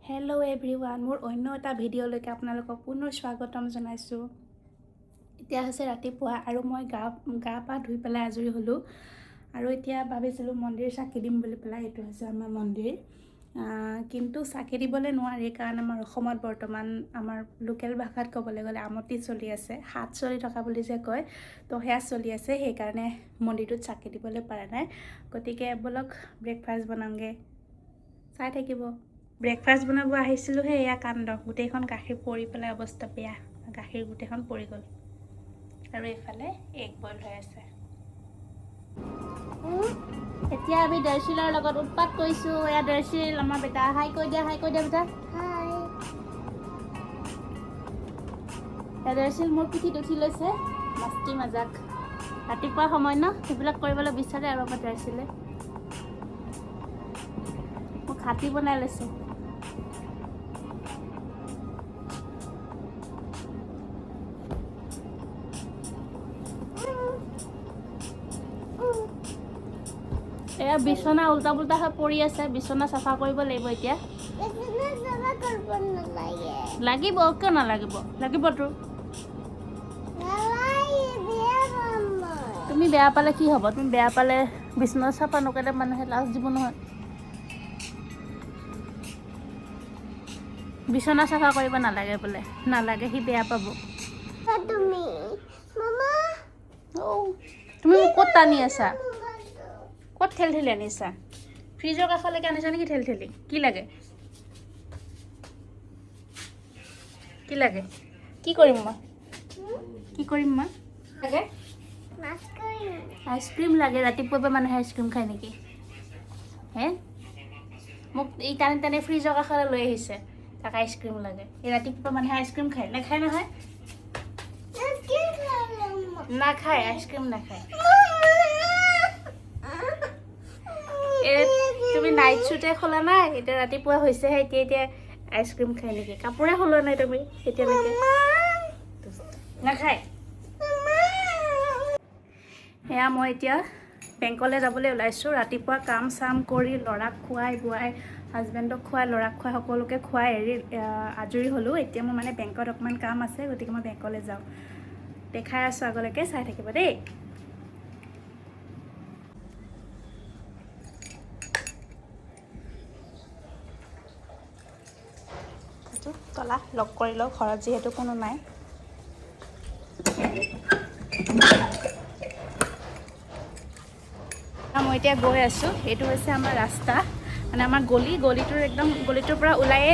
Hello' everyone, মোৰ অন্য এটা ভিডিঅ'লৈকে আপোনালোকক পুনৰ স্বাগতম জনাইছোঁ। এতিয়া হৈছে ৰাতিপুৱা আৰু মই গা পা ধুই পেলাই আজৰি হ'লোঁ আৰু এতিয়া ভাবিছিলোঁ মন্দিৰ চাকি দিম বুলি পেলাই। এইটো হৈছে আমাৰ মন্দিৰ, কিন্তু চাকি দিবলৈ নোৱাৰি কাৰণ আমাৰ অসমত বৰ্তমান আমাৰ লোকেল ভাষাত ক'বলৈ গ'লে আমতি চলি আছে, হাত চলি থকা বুলি যে কয়, তো সেয়া চলি আছে। সেইকাৰণে মন্দিৰটোত চাকি দিবলৈ পৰা নাই। গতিকে ব'লক ব্ৰেকফাষ্ট বনাওঁগৈ, চাই থাকিব। ব্ৰেকফাষ্ট বনাব আহিছিলোঁ, এয়া কাণ্ড, গোটেইখন গাখীৰ পৰি পেলাই অৱস্থা বেয়া, গাখীৰ গোটেইখন পৰি গ'ল। আৰু এইফালে এগ বইল হৈ আছে। এতিয়া আমি দৰ্শিলৰ লগত উৎপাত কৰিছোঁ। এয়া দৰ্শিল, আমাৰ বেটা। হাই কৈ দিয়া, হাই কৈ দিয়া বেটা। হাই। এয়া দৰ্শিল মোৰ পিঠিত উঠি লৈছে, মাস্তি মাজাক। ৰাতিপুৱা সময় ন, সেইবিলাক কৰিবলৈ বিচাৰে আৰু আমাৰ দৰ্শিলে। মোক হাতী বনাই লৈছে। এয়া বিছনা উল্টা পুল্টা হৈ পৰি আছে, বিছনা চাফা কৰিব লাগিব এতিয়া। লাগিব, কিয় নালাগিব, লাগিবতো। তুমি বেয়া পালে কি হ'ব? তুমি বেয়া পালে বিছনা চাফা নকৰিলে মানুহে লাজ দিব নহয়। বিছনা চাফা কৰিব নালাগে বোলে, নালাগে, সি বেয়া পাব। তুমি মোক ক'ত টানি আছা? ক'ত ঠেলি আনিছা? ফ্ৰিজৰ কাষলৈকে আনিছা নেকি ঠেলি? কি লাগে? কি লাগে? কি কৰিম মই? কি কৰিম মই? লাগে? আইচক্ৰীম লাগে? ৰাতিপুৱাৰ পৰা মানুহে আইচক্ৰীম খায় নেকি? হে? মোক এই টানি টানি ফ্ৰিজৰ কাষলৈ লৈ আহিছে, তাক আইচক্ৰীম লাগে। এই ৰাতিপুৱা মানুহে আইচক্ৰীম খায়? নাখায় নহয়। নাখায়, আইচক্ৰীম নাখায়। তুমি নাইট শ্বুটে খোলা নাই, এতিয়া ৰাতিপুৱা হৈছেহে, এতিয়া আইচক্ৰীম খায় নেকি? কাপোৰে খোলোৱা নাই তুমি এতিয়ালৈকে। নাখায়। সেয়া মই এতিয়া বেংকলৈ যাবলৈ ওলাইছোঁ। ৰাতিপুৱা কাম চাম কৰি ল'ৰাক খুৱাই বুৱাই, হাজবেণ্ডক খুৱাই, ল'ৰাক খুৱাই, সকলোকে খুৱাই আজৰি হ'লোঁ। এতিয়া মোৰ মানে বেংকত অকণমান কাম আছে, গতিকে মই বেংকলৈ যাওঁ। দেখাই আছোঁ আগলৈকে, চাই থাকিব দেই। তলা লক কৰি লওঁ, ঘৰত যিহেতু কোনো নাই। মই এতিয়া গৈ আছোঁ। এইটো হৈছে আমাৰ ৰাস্তা, মানে আমাৰ গলিটোৰ পৰা ওলায়ে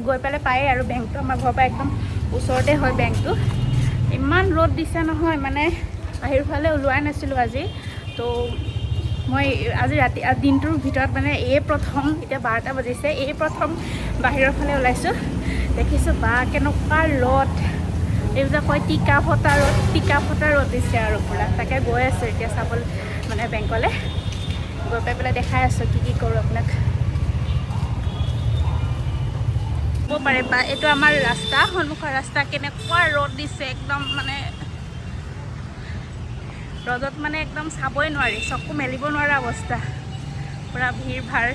গৈ পেলাই পায়েই আৰু বেংকটো আমাৰ ঘৰৰ পৰা একদম ওচৰতে হয় বেংকটো। ইমান ৰ'দ দিছে নহয়, মানে বাহিৰৰ ফালে ওলোৱাই নাছিলোঁ আজি। তো মই আজি দিনটোৰ ভিতৰত মানে প্ৰথম, এতিয়া 12টা বাজিছে, প্ৰথম বাহিৰৰ ফালে ওলাইছোঁ। দেখিছোঁ বা কেনেকুৱা ৰ'দ, এইবিলাক কয় টিকা ফটা ৰ'দ দিছে আৰু পূৰা। তাকে গৈ আছোঁ এতিয়া চাবলৈ, মানে বেংকলৈ গৈ পাই পেলাই দেখাই আছোঁ কি কৰোঁ আপোনাক। ক'ব পাৰে বা এইটো আমাৰ ৰাস্তা, সন্মুখৰ ৰাস্তা। কেনেকুৱা ৰ'দ দিছে, একদম মানে ৰ'দত মানে একদম চাবই নোৱাৰি, চকু মেলিব নোৱাৰা অৱস্থা, পূৰা ভিৰ ভাৰ।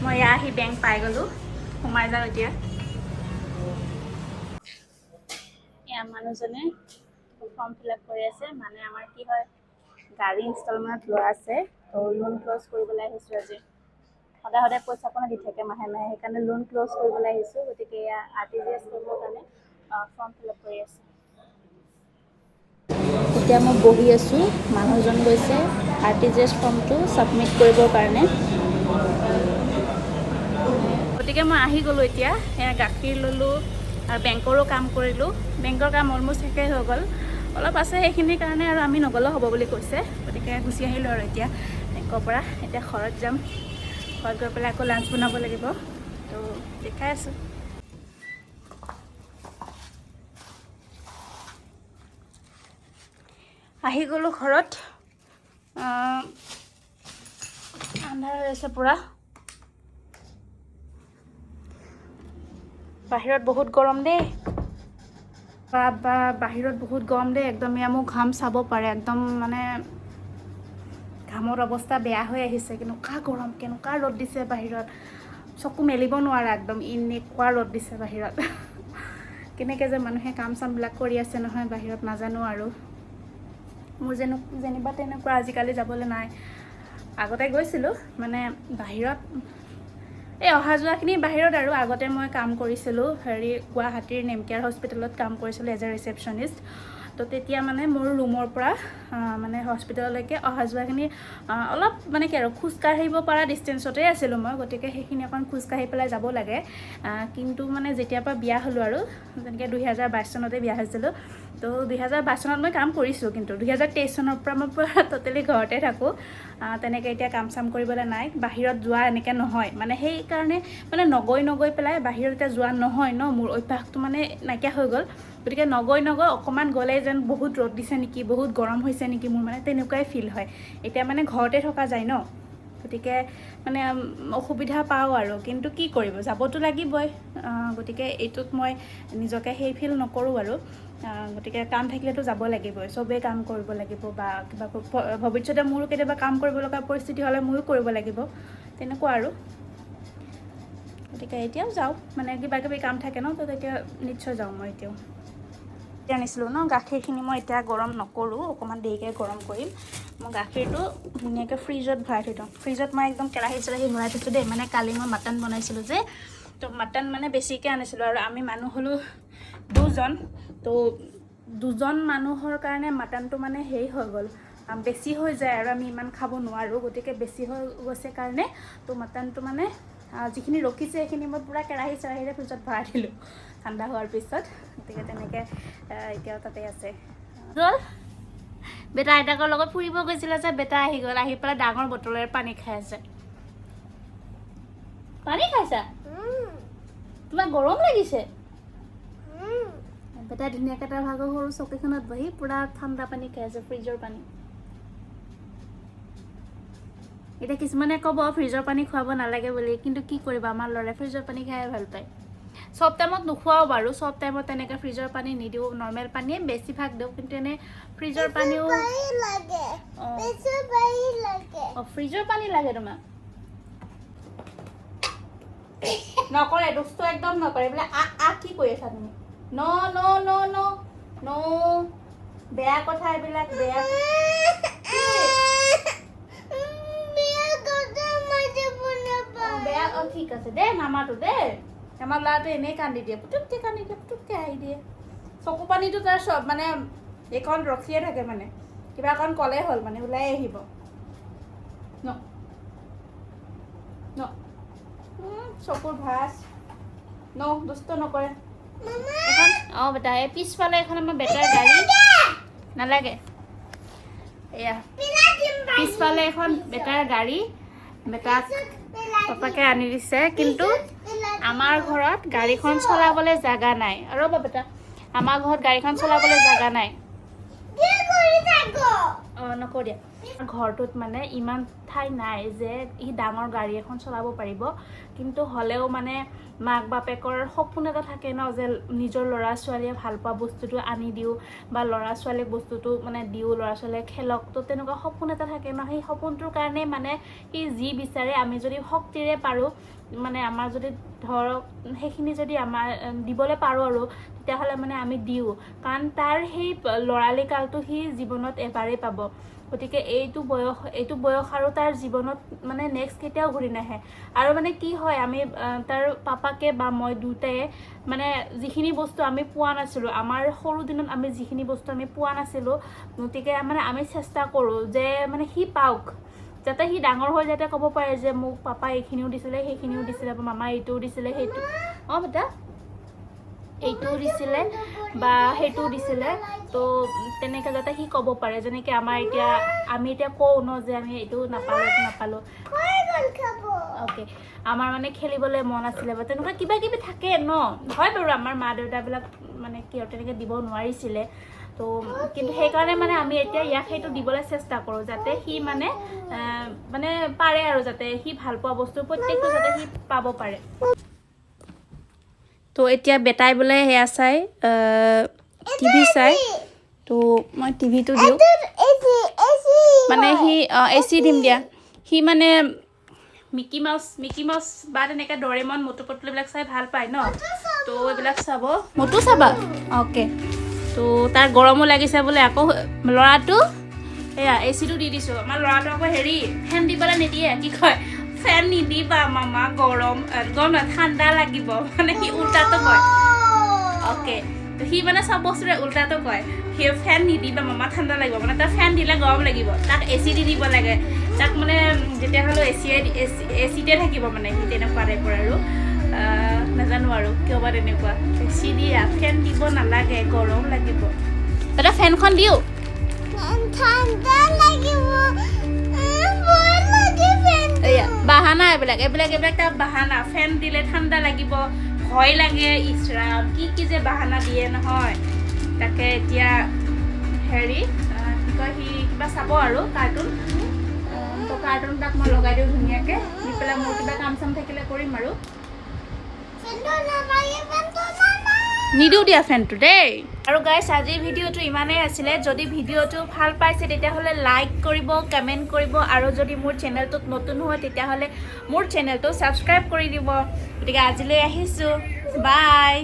মই আহি বেংক পাই গ'লোঁ, সোমাই যাওঁ এতিয়া। এয়া মানুহজনে ফৰ্ম ফিল আপ কৰি আছে। মানে আমাৰ কি হয়, গাড়ী ইনষ্টলমেণ্টত লোৱা আছে, তো লোন ক্ল'জ কৰিবলৈ আহিছোঁ আজি। সদায় পইচা কোনো দি থাকে মাহে মাহে, সেইকাৰণে লোন ক্ল'জ কৰিবলৈ আহিছোঁ। গতিকে এয়া RTGS কৰিবৰ কাৰণে ফৰ্ম ফিল আপ কৰি আছে। এতিয়া মই বহি আছোঁ, মানুহজন গৈছে RTGS ফৰ্মটো ছাবমিট কৰিবৰ কাৰণে। গতিকে মই আহি গ'লোঁ এতিয়া। এয়া গাখীৰ ল'লোঁ আৰু বেংকৰো কাম কৰিলোঁ। বেংকৰ কাম অলম'ষ্ট শেষেই হৈ গ'ল, অলপ আছে, সেইখিনিৰ কাৰণে আৰু আমি নগ'লেও হ'ব বুলি কৈছে। গতিকে গুচি আহিলোঁ আৰু এতিয়া বেংকৰ পৰা। এতিয়া ঘৰত যাম, ঘৰত গৈ পেলাই আকৌ লাঞ্চ বনাব লাগিব, তো দেখাই আছোঁ। আহি গ'লোঁ ঘৰত, আন্ধাৰ হৈ আছে পূৰা। বাহিৰত বহুত গৰম দেই। বাহিৰত বহুত গৰম দেই একদম এয়া মোক ঘাম চাব পাৰে একদম মানে ঘামৰ অৱস্থা বেয়া হৈ আহিছে কেনেকুৱা ৰ'দ দিছে বাহিৰত চকু মেলিব নোৱাৰা একদম এনেকুৱা ৰ'দ দিছে বাহিৰত কেনেকৈ যে মানুহে কাম চামবিলাক কৰি আছে নহয় বাহিৰত নাজানো আৰু মোৰ যেনিবা তেনেকুৱা আজিকালি যাবলৈ নাই আগতে গৈছিলোঁ মানে বাহিৰত এই অহা যোৱাখিনি বাহিৰত আৰু আগতে মই কাম কৰিছিলোঁ গুৱাহাটীৰ নেমকেয়াৰ হস্পিটেলত কাম কৰিছিলোঁ এজ এ ৰিচেপশ্যনিষ্ট তো তেতিয়া মানে মোৰ ৰুমৰ পৰা মানে হস্পিটেললৈকে অহা যোৱাখিনি অলপ মানে কি আৰু খোজকাঢ়িব পৰা ডিষ্টেঞ্চতে আছিলোঁ মই গতিকে সেইখিনি অকণ খোজকাঢ়ি পেলাই যাব লাগে কিন্তু মানে যেতিয়াৰ পৰা বিয়া হ'লোঁ আৰু যেনেকৈ 2022 চনতে বিয়া হৈছিলোঁ তো 2022 চনত মই কাম কৰিছোঁ কিন্তু 2023 চনৰ পৰা মই পুৰা ট'টেলি ঘৰতে থাকোঁ তেনেকৈ এতিয়া কাম চাম কৰিবলৈ নাই বাহিৰত যোৱা এনেকৈ নহয় মানে সেইকাৰণে মানে নগৈ পেলাই বাহিৰত এতিয়া যোৱা নহয় ন মোৰ অভ্যাসটো মানে নাইকিয়া হৈ গ'ল গতিকে নগৈ অকণমান গ'লে যেন বহুত ৰ'দ দিছে নেকি বহুত গৰম হৈছে নেকি মোৰ মানে তেনেকুৱাই ফিল হয় এতিয়া মানে ঘৰতে থকা যায় ন গতিকে মানে অসুবিধা পাওঁ আৰু কিন্তু কি কৰিব যাবতো লাগিবই গতিকে এইটোত মই নিজকে সেই ফিল নকৰোঁ আৰু গতিকে কাম থাকিলেতো যাব লাগিবই চবেই কাম কৰিব লাগিব বা কিবা ভৱিষ্যতে মোৰো কেতিয়াবা কাম কৰিব লগা পৰিস্থিতি হ'লে ময়ো কৰিব লাগিব তেনেকুৱা আৰু গতিকে এতিয়াও যাওঁ মানে কিবা কিবি কাম থাকে ন তো তেতিয়া নিশ্চয় যাওঁ মই এতিয়াও আনিছিলোঁ ন গাখীৰখিনি মই এতিয়া গৰম নকৰোঁ অকণমান দেৰিকৈ গৰম কৰিম মই গাখীৰটো ধুনীয়াকৈ ফ্ৰিজত ভৰাই থৈ দিওঁ ফ্ৰিজত মই একদম কেৰাহী ভৰাই থৈছোঁ দেই মানে কালি মই মাটন বনাইছিলোঁ যে তো মাটন মানে বেছিকৈ আনিছিলোঁ আৰু আমি মানুহ হ'লোঁ 2জন তো 2জন মানুহৰ কাৰণে মাটনটো মানে হেৰি হৈ গ'ল বেছি হৈ যায় আৰু আমি ইমান খাব নোৱাৰোঁ গতিকে বেছি হৈ গৈছে কাৰণে তো মাটনটো মানে যিখিনি ৰখিছে সেইখিনি মই পূৰা কেৰাহীৰে ফ্ৰিজত ভৰাই দিলোঁ ঠাণ্ডা হোৱাৰ পিছত গতিকে তেনেকৈ এতিয়াও তাতে আছে গ'ল বেটা আইতাকৰ লগত ফুৰিব গৈছিলে যে বেটা আহি গ'ল আহি পেলাই ডাঙৰ বটলেৰে পানী খাই আছে পানী খাইছা তোমাৰ গৰম লাগিছে বেটাই ধুনীয়াকৈ তাৰ ভাগৰ সৰু চকীখনত বহি পূৰা ঠাণ্ডা পানী খাই আছে ফ্ৰিজৰ পানী এতিয়া কিছুমানে ক'ব ফ্ৰিজৰ পানী খুৱাব নালাগে বুলি কিন্তু কি কৰিবা আমাৰ ল'ৰাই ফ্ৰিজৰ পানী খাই ভাল পায় সব টাইমত নোখোৱাও বাৰু সব টাইমত তেনেকৈ ফ্ৰিজৰ পানী নিদিওঁ নৰ্মেল পানীয়ে বেছিভাগ দিওঁ কিন্তু এনে ফ্ৰিজৰ পানীও ফ্ৰিজৰ পানী লাগে তোমাক নকৰে দুষ্ট একদম নকৰে বোলে কি কৰি আছা তুমি ন বেয়া কথা এইবিলাক বেয়া ঠিক আছে দে নামাটো দেই আমাৰ ল'ৰাটো এনেই কান্দি দিয়ে পুতুককৈ আহি দিয়ে চকু পানীটো তাৰ চব মানে এইখন ৰখিয়ে থাকে মানে কিবা অকণ ক'লে হ'ল মানে ওলাই আহিব ন চকুৰ ভাঁজ দুষ্ট নকৰে এখন বেটা এই পিছফালে এখন আমাৰ বেটাৰ গাড়ী নালাগে এয়া পিছফালে এখন বেটাৰ গাড়ী বেটাক পাপাকে আনি দিছে কিন্তু আমাৰ ঘৰত গাড়ীখন চলাবলৈ জাগা নাই ৰ'বা বেটা আমাৰ ঘৰত গাড়ীখন চলাবলৈ জাগা নাই নকওঁ দিয়া ঘৰটোত মানে ইমান ঠাই নাই যে ই ডাঙৰ গাড়ী এখন চলাব পাৰিব কিন্তু হ'লেও মানে মাক বাপেকৰ সপোন এটা থাকে ন যে নিজৰ ল'ৰা ছোৱালীয়ে ভাল পোৱা বস্তুটো আনি দিওঁ বা ল'ৰা ছোৱালীক বস্তুটো মানে দিওঁ ল'ৰা ছোৱালীয়ে খেলক তো তেনেকুৱা সপোন এটা থাকে ন সেই সপোনটোৰ কাৰণেই মানে সি যি বিচাৰে আমি যদি শক্তিৰে পাৰোঁ মানে আমাৰ যদি ধৰক সেইখিনি যদি আমাৰ দিবলৈ পাৰোঁ আৰু তেতিয়াহ'লে মানে আমি দিওঁ কাৰণ তাৰ সেই ল'ৰালি কালটো সি জীৱনত এবাৰেই পাব গতিকে এইটো বয়স আৰু তাৰ জীৱনত মানে নেক্সট কেতিয়াও ঘূৰি নাহে আৰু মানে কি হয় আমি তাৰ পাপাকে বা মই দুটাই মানে যিখিনি বস্তু আমি পোৱা নাছিলোঁ আমাৰ সৰু দিনত আমি যিখিনি বস্তু আমি পোৱা নাছিলোঁ গতিকে মানে আমি চেষ্টা কৰোঁ যে মানে সি পাওক যাতে সি ডাঙৰ হৈ যাতে ক'ব পাৰে যে মোক পাপা এইখিনিও দিছিলে সেইখিনিও দিছিলে বা মামা এইটোও দিছিলে সেইটো বেটা এইটোও দিছিলে বা সেইটোও দিছিলে তো তেনেকৈ যাতে সি ক'ব পাৰে যেনেকৈ আমি এতিয়া কওঁ ন যে আমি এইটো নাপালোঁ অ'কে আমাৰ মানে খেলিবলৈ মন আছিলে বা তেনেকুৱা কিবা কিবি থাকে ন হয় বাৰু আমাৰ মা দেউতাবিলাক মানে কি আৰু তেনেকৈ দিব নোৱাৰিছিলে তো কিন্তু সেইকাৰণে মানে আমি এতিয়া ইয়াক সেইটো দিবলৈ চেষ্টা কৰোঁ যাতে সি মানে পাৰে আৰু যাতে সি ভাল পোৱা বস্তু প্ৰত্যেকটো যাতে সি পাব পাৰে তো এতিয়া বেটাই বোলে সেয়া চাই টিভি চাই তো মই টিভিটো দিওঁ মানে সি এচি দিম দিয়া সি মানে মিকি মাউচ বা তেনেকৈ ডৰেমন মটু পটলু এইবিলাক চাই ভাল পায় ন তো এইবিলাক চাব মটু চাবা অ'কে তো তাৰ গৰমো লাগিছে বোলে আকৌ ল'ৰাটো এয়া এচিটো দি দিছোঁ আমাৰ ল'ৰাটো আকৌ হেৰি ফেন দিবলৈ নিদিয়ে কি কয় ফেন নিদিবা মামা গৰম নহয় ঠাণ্ডা লাগিব মানে সি উল্টাটো কয় অ'কে তো সি মানে চব বস্তুৰে উল্টাটো কয় সি ফেন নিদিবা মামা ঠাণ্ডা লাগিব মানে তাৰ ফেন দিলে গৰম লাগিব তাক এচি দি দিব লাগে তাক মানে যেতিয়া হ'লেও এচিতে থাকিব মানে সি তেনেকুৱা টাইপৰ আৰু নাজানো আৰু কিয় বা তেনেকুৱা এচি দিয়া ফেন দিব নালাগে গৰম লাগিব দাদা ফেনখন দিওঁ এয়া বাহানা এইবিলাক তাৰ বাহানা ফেন দিলে ঠাণ্ডা লাগিব ভয় লাগে ইছৰাম কি যে বাহানা দিয়ে নহয় তাকে এতিয়া হেৰি কি কয় সি কিবা চাব আৰু কাৰ্টুন তো কাৰ্টুন তাক মই লগাই দিওঁ ধুনীয়াকৈ দি পেলাই মোৰ কিবা কাম চাম থাকিলে কৰিম আৰু নিদিওঁ দিয়া ফেনটো দেই আৰু গাইছ আজিৰ ভিডিঅ'টো ইমানেই আছিলে যদি ভিডিঅ'টো ভাল পাইছে তেতিয়াহ'লে লাইক কৰিব কমেণ্ট কৰিব আৰু যদি মোৰ চেনেলটোত নতুন হয় তেতিয়াহ'লে মোৰ চেনেলটো ছাবস্ক্ৰাইব কৰি দিব গতিকে আজিলৈ আহিছোঁ বাই